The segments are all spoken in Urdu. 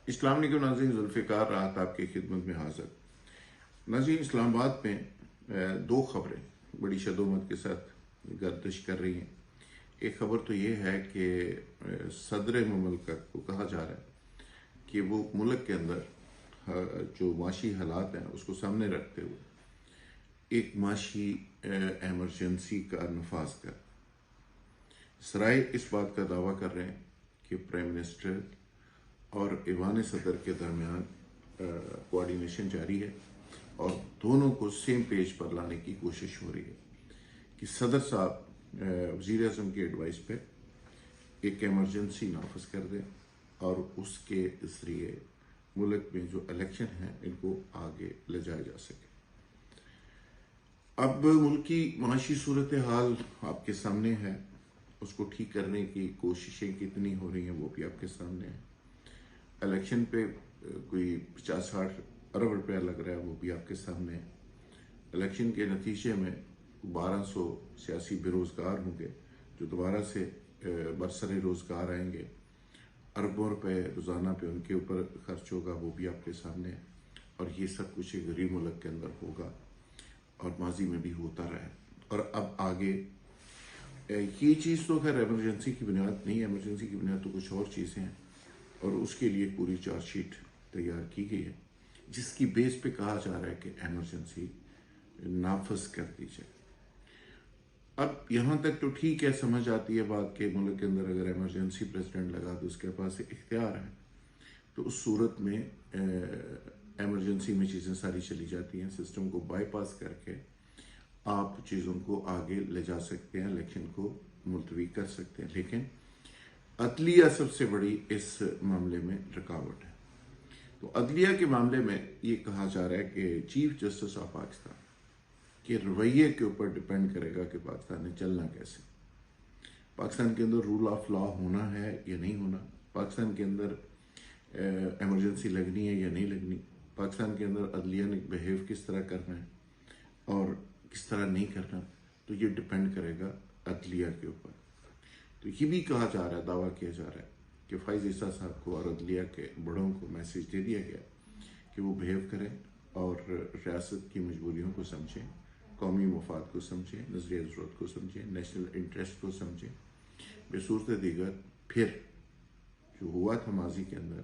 اسلام علیکم ناظرین، ذوالفقار راحت آپ کی خدمت میں حاضر۔ ناظرین، اسلام آباد میں دو خبریں بڑی شدومت کے ساتھ گردش کر رہی ہیں۔ ایک خبر تو یہ ہے کہ صدر مملکت کو کہا جا رہا ہے کہ وہ ملک کے اندر جو معاشی حالات ہیں اس کو سامنے رکھتے ہوئے ایک معاشی ایمرجنسی کا نفاذ کر سرائے اس بات کا دعویٰ کر رہے ہیں کہ پرائم منسٹر اور ایوان صدر کے درمیان کوارڈینیشن جاری ہے اور دونوں کو سیم پیج پر لانے کی کوشش ہو رہی ہے کہ صدر صاحب وزیر اعظم کی ایڈوائس پہ ایک ایمرجنسی نافذ کر دیں اور اس کے ذریعے ملک میں جو الیکشن ہیں ان کو آگے لے جایا جا سکے۔ اب ملک کی معاشی صورتحال آپ کے سامنے ہے، اس کو ٹھیک کرنے کی کوششیں کتنی ہو رہی ہیں وہ بھی آپ کے سامنے ہے۔ الیکشن پہ کوئی 50-60 ارب روپیہ لگ رہا ہے وہ بھی آپ کے سامنے ہے۔ الیکشن کے نتیجے میں 1200 سیاسی بے روزگار ہوں گے جو دوبارہ سے برسر روزگار آئیں گے، اربوں روپے روزانہ پہ ان کے اوپر خرچ ہوگا وہ بھی آپ کے سامنے ہے، اور یہ سب کچھ ایک غریب ملک کے اندر ہوگا اور ماضی میں بھی ہوتا رہا ہے۔ اور اب آگے یہ چیز تو خیر ایمرجنسی کی بنیاد نہیں ہے، ایمرجنسی کی بنیاد تو کچھ اور چیزیں ہیں، اور اس کے لیے پوری چارج شیٹ تیار کی گئی ہے جس کی بیس پہ کہا جا رہا ہے کہ ایمرجنسی نافذ کر دی جائے۔ اب یہاں تک تو ٹھیک ہے، سمجھ آتی ہے بات کہ ملک کے اندر اگر ایمرجنسی پریزیڈنٹ لگا تو اس کے پاس اختیار ہے، تو اس صورت میں ایمرجنسی میں چیزیں ساری چلی جاتی ہیں، سسٹم کو بائی پاس کر کے آپ چیزوں کو آگے لے جا سکتے ہیں، الیکشن کو ملتوی کر سکتے ہیں۔ لیکن عدلیہ سب سے بڑی اس معاملے میں رکاوٹ ہے۔ تو عدلیہ کے معاملے میں یہ کہا جا رہا ہے کہ چیف جسٹس آف پاکستان کے رویے کے اوپر ڈیپینڈ کرے گا کہ پاکستان نے چلنا کیسے، پاکستان کے اندر رول آف لا ہونا ہے یا نہیں ہونا، پاکستان کے اندر ایمرجنسی لگنی ہے یا نہیں لگنی، پاکستان کے اندر عدلیہ نے بہیو کس طرح کرنا ہے اور کس طرح نہیں کرنا، تو یہ ڈیپینڈ کرے گا عدلیہ کے اوپر۔ تو یہ بھی کہا جا رہا ہے، دعویٰ کیا جا رہا ہے کہ فائز عیسیٰ صاحب کو اور عدلیہ کے بڑوں کو میسج دے دیا گیا کہ وہ بہیو کریں اور ریاست کی مجبوریوں کو سمجھیں، قومی مفاد کو سمجھیں، نظریہ ضرورت کو سمجھیں، نیشنل انٹرسٹ کو سمجھیں۔ بے صورت دیگر پھر جو ہوا تھا ماضی کے اندر،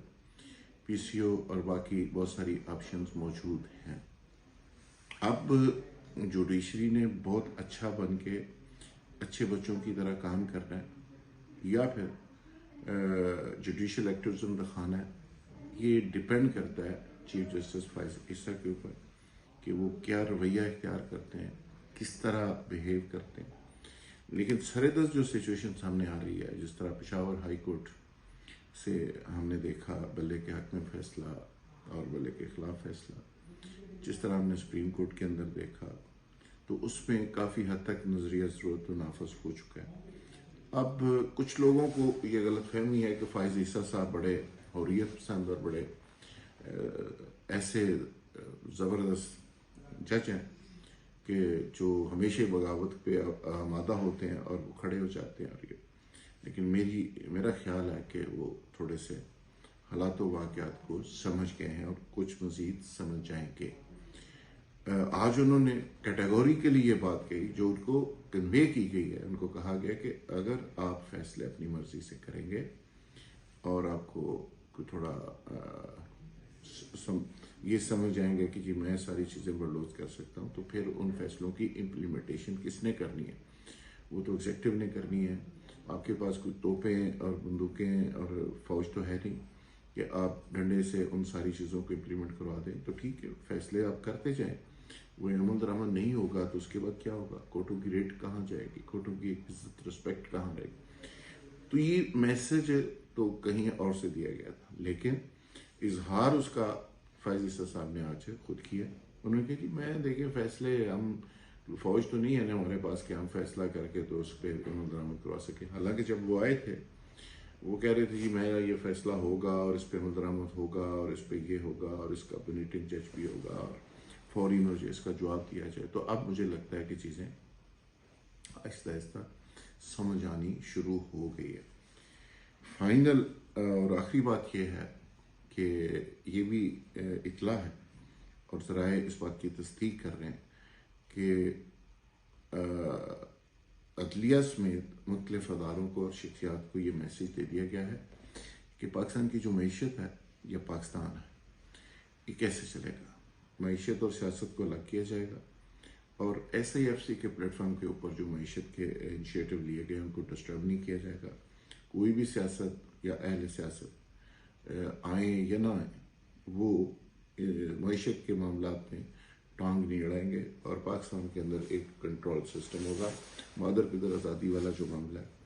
پی سی او اور باقی بہت ساری آپشنز موجود ہیں۔ اب جوڈیشری نے بہت اچھا بن کے اچھے بچوں کی طرح کام کرنا ہے یا پھر جوڈیشل ایکٹیویزم دکھانا ہے، یہ ڈیپینڈ کرتا ہے چیف جسٹس فائز عیسیٰ کے اوپر کہ وہ کیا رویہ اختیار کرتے ہیں، کس طرح بہیو کرتے ہیں۔ لیکن سردست جو سچویشن سامنے آ رہی ہے، جس طرح پشاور ہائی کورٹ سے ہم نے دیکھا بلے کے حق میں فیصلہ اور بلے کے خلاف فیصلہ، جس طرح ہم نے سپریم کورٹ کے اندر دیکھا، تو اس میں کافی حد تک نظریہ ضرورت تو نافذ ہو چکا ہے۔ اب کچھ لوگوں کو یہ غلط فہمی ہے کہ فائز عیسیٰ صاحب بڑے حریت پسند اور بڑے ایسے زبردست جج ہیں کہ جو ہمیشہ بغاوت پہ آمادہ ہوتے ہیں اور وہ کھڑے ہو جاتے ہیں، اور یہ لیکن میرا خیال ہے کہ وہ تھوڑے سے حالات و واقعات کو سمجھ گئے ہیں اور کچھ مزید سمجھ جائیں گے۔ آج انہوں نے کیٹیگوریکلی یہ بات کہی جو ان کو کنوے کی گئی ہے، ان کو کہا گیا کہ اگر آپ فیصلے اپنی مرضی سے کریں گے اور آپ کو تھوڑا یہ سمجھ جائیں گے کہ جی میں ساری چیزیں برداشت کر سکتا ہوں، تو پھر ان فیصلوں کی امپلیمنٹیشن کس نے کرنی ہے؟ وہ تو ایگزیکٹو نے کرنی ہے۔ آپ کے پاس کوئی توپیں اور بندوقیں اور فوج تو ہے نہیں کہ آپ ڈنڈے سے ان ساری چیزوں کو امپلیمنٹ کروا دیں۔ تو ٹھیک ہے، فیصلے آپ کرتے جائیں، وہ عمل درآمد نہیں ہوگا تو اس کے بعد کیا ہوگا؟ کورٹوں کی ریٹ کہاں جائے گی؟ کورٹوں کی عزت رسپیکٹ کہاں رہے گی؟ تو یہ میسج تو کہیں اور سے دیا گیا تھا، لیکن اظہار اس کا فائز عیسیٰ صاحب نے آج خود کیا۔ انہوں نے کہا کہ میں دیکھیں فیصلے، ہم فوج تو نہیں ہے نا ہمارے پاس کہ ہم فیصلہ کر کے تو اس پہ عمل درآمد کروا سکیں۔ حالانکہ جب وہ آئے تھے وہ کہہ رہے تھے جی میرا یہ فیصلہ ہوگا اور اس پہ عمل درآمد ہوگا اور اس پہ یہ ہوگا اور اس کا اپنیٹنگ جج بھی ہوگا اور فوری مجھے اس کا جواب دیا جائے۔ تو اب مجھے لگتا ہے کہ چیزیں آہستہ آہستہ سمجھ آنی شروع ہو گئی ہے۔ فائنل اور آخری بات یہ ہے کہ یہ بھی اطلاع ہے اور ذرائع اس بات کی تصدیق کر رہے ہیں کہ عدلیہ سمیت مختلف اداروں کو اور شخصیات کو یہ میسج دے دیا گیا ہے کہ پاکستان کی جو معیشت ہے یا پاکستان ہے یہ کیسے چلے گا. معیشت اور سیاست کو الگ کیا جائے گا اور ایس آئی ایف سی کے پلیٹ فارم کے اوپر جو معیشت کے انیشیٹو لیے گئے ان کو ڈسٹرب نہیں کیا جائے گا. کوئی بھی سیاست یا اہل سیاست آئیں یا نہ آئیں وہ معیشت کے معاملات میں ٹانگ نہیں اڑائیں گے اور پاکستان کے اندر ایک کنٹرول سسٹم ہوگا. مادر پدر آزادی والا جو معاملہ ہے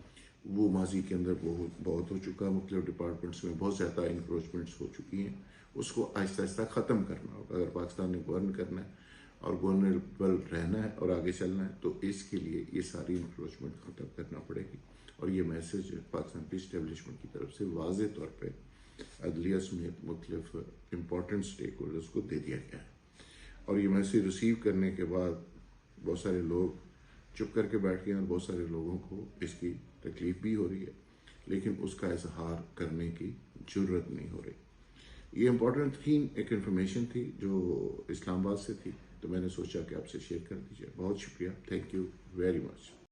وہ ماضی کے اندر بہت ہو چکا. مختلف ڈپارٹمنٹس میں بہت زیادہ انکروچمنٹس ہو چکی ہیں. اس کو آہستہ آہستہ ختم کرنا ہوگا. اگر پاکستان نے گورن کرنا ہے اور گورنریبل رہنا ہے اور آگے چلنا ہے تو اس کے لیے یہ ساری انکروچمنٹ ختم کرنا پڑے گی. اور یہ میسج پاکستان کی اسٹیبلشمنٹ کی طرف سے واضح طور پہ عدلیہ سمیت مختلف امپورٹنٹ سٹیک ہولڈرز کو دے دیا گیا ہے. اور یہ میسج ریسیو کرنے کے بعد بہت سارے لوگ چپ کر کے بیٹھ گئے ہیں اور بہت سارے لوگوں کو اس کی تکلیف بھی ہو رہی ہے لیکن اس کا اظہار کرنے کی جرت نہیں ہو رہی. یہ امپورٹنٹ تھی، ایک انفارمیشن تھی جو اسلام آباد سے تھی تو میں نے سوچا کہ آپ سے شیئر کر دیجیے. بہت شکریہ. Thank you very much.